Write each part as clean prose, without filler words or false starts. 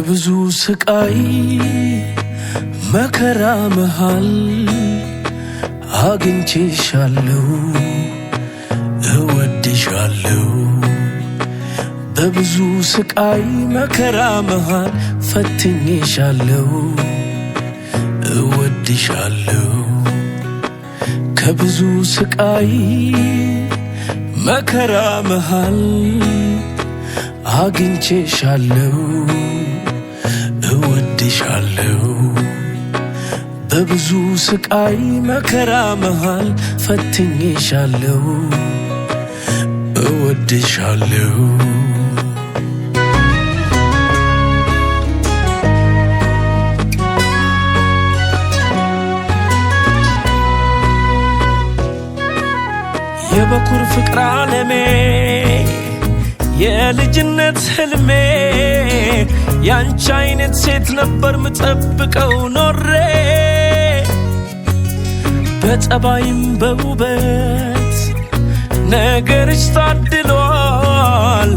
ከብዙ ስቃይ መከራ መሃል አግኝቼሻለሁ እወድሻለሁ በብዙ ስቃይ መከራ መሃል ፈትኜሻለሁ እወድሻለሁ ከብዙ ስቃይ መከራ መሃል አግኝቼሻለሁ እወድሻለሁ በብዙ ስቃይ መከራ መሃል ፈትኜሻለሁ እወድሻለሁ የበኩር ፍቅር ዓለሜ የልጅነት ህልሜ ያንቺ አይነት ሴት ነበር ምጠብቀው ኖሬ በጸባይም በውበት ነገርሽ ታድሏል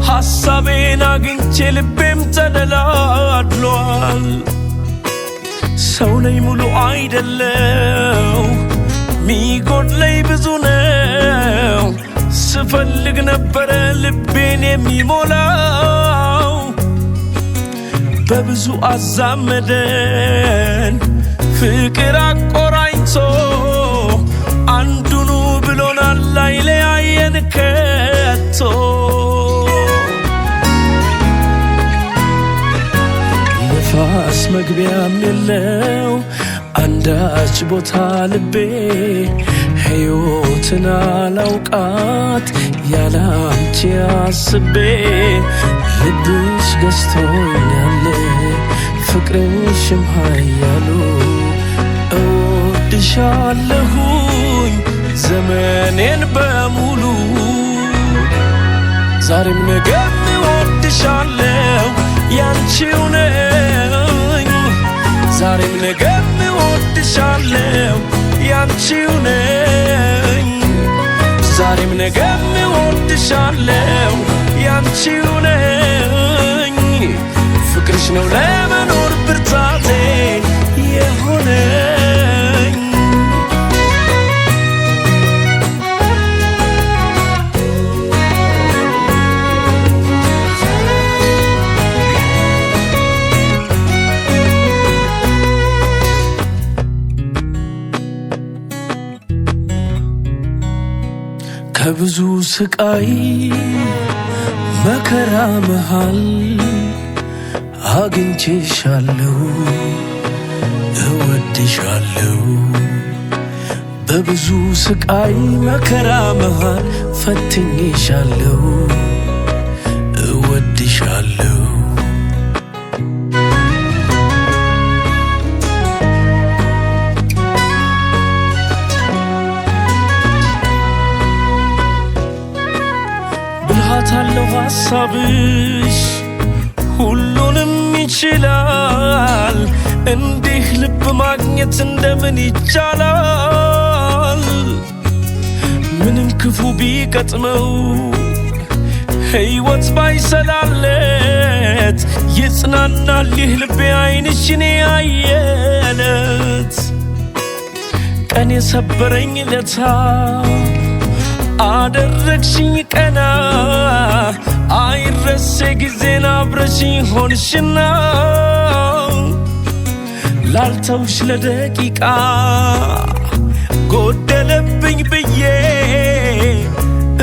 ሐሳቤን አግኝቼ ልቤም ተደላድሏል ሰው ላይ ሙሉ አይደለው ሚጎድለኝ ብዙ ነው ስፈልግ ነበረ ልቤን የሚሞላው በብዙ አዛመደን ፍቅር አቆራኝቶ አንዱኑ ብሎናል አይለያየን ከቶ ነፋስ መግቢያም የለው አንዳች ቦታ ልቤ ሕይወትን አላውቃት ያላንቺ አስቤ ልብሽ ገዝቶኛል ፍቅርሽም ኃያሉ እወድሻለሁኝ ዘመኔን በሙሉ ዛሬም ነገም እወድሻለሁ ያንቺው ነኝ ዛሬም ነገም እወድሻለሁ ያንቺው ነኝ ዛሬም ነገም እወድሻለሁ ያንቺው ነኝ ፍቅርሽ ነው ለመኖር ብርታቴ የሆነኝ ከብዙ ስቃይ መከራ መሃል አግኝቼሻለሁ እወድሻለሁ በብዙ ስቃይ መከራ መሃል ፈትኜሻለሁ እወድሻለሁ ብልሃታለሁ ሐሳብሽ ሁሉንም ይችላል እንዲህ ልብ ማግኘት እንደምን ይቻላል ምንም ክፉ ቢገጥመው ሕይወት ባይሰላለት ይጽናናል ይህ ልቤ አይንሽን ያየለት ቀን የሰበረኝ ለታ አደረግሽኝ ቀና አይረሴ ጊዜን አብረሽኝ ሆንሽና ላልተውሽ ለደቂቃ ጎደለብኝ ብዬ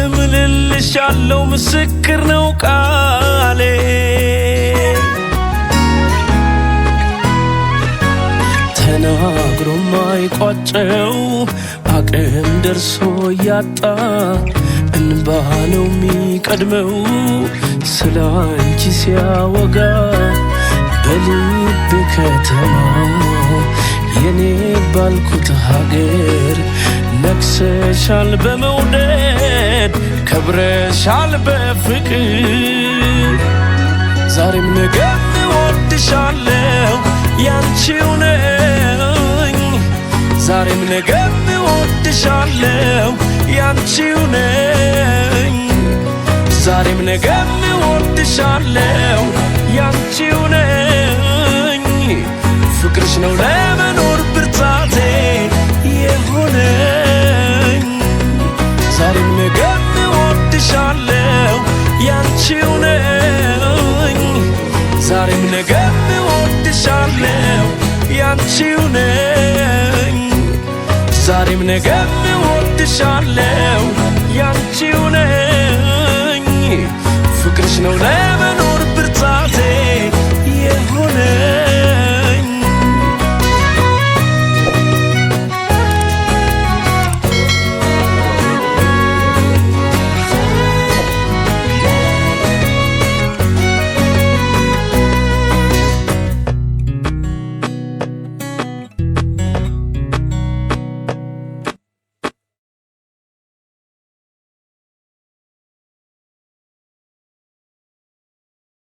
እምልልሻለሁ ምስክር ነው ቃሌ ተናግሮ ማይቋጨው አቅም ደርሶ ያጣ እንባ ነው ሚቀድመው ስለ አንቺ ሲያወጋ በልቤ ከተማ የኔ ባልኩት ሀገር ነግሰሻል በመውደድ ከብረሻል በፍቅር ዛሬም ነገም እወድሻለሁ ያንቺው ነኝ ዛሬም ነገም እወድሻለሁ ያንቺው ነኝ ዛሬም ነገም እወድሻለሁ ያንቺው ነኝ ፍቅርሽ ነው ለመኖር ብርታቴ የሆነኝ ዛሬም ነገም እወድሻለሁ ያንቺው ነኝ ዛሬም ነገም እወድሻለሁ ያንቺው ነኝ ዛሬም ነገም እወድሻለሁ ያንቺው ነኝ ፍቅርሽ ነው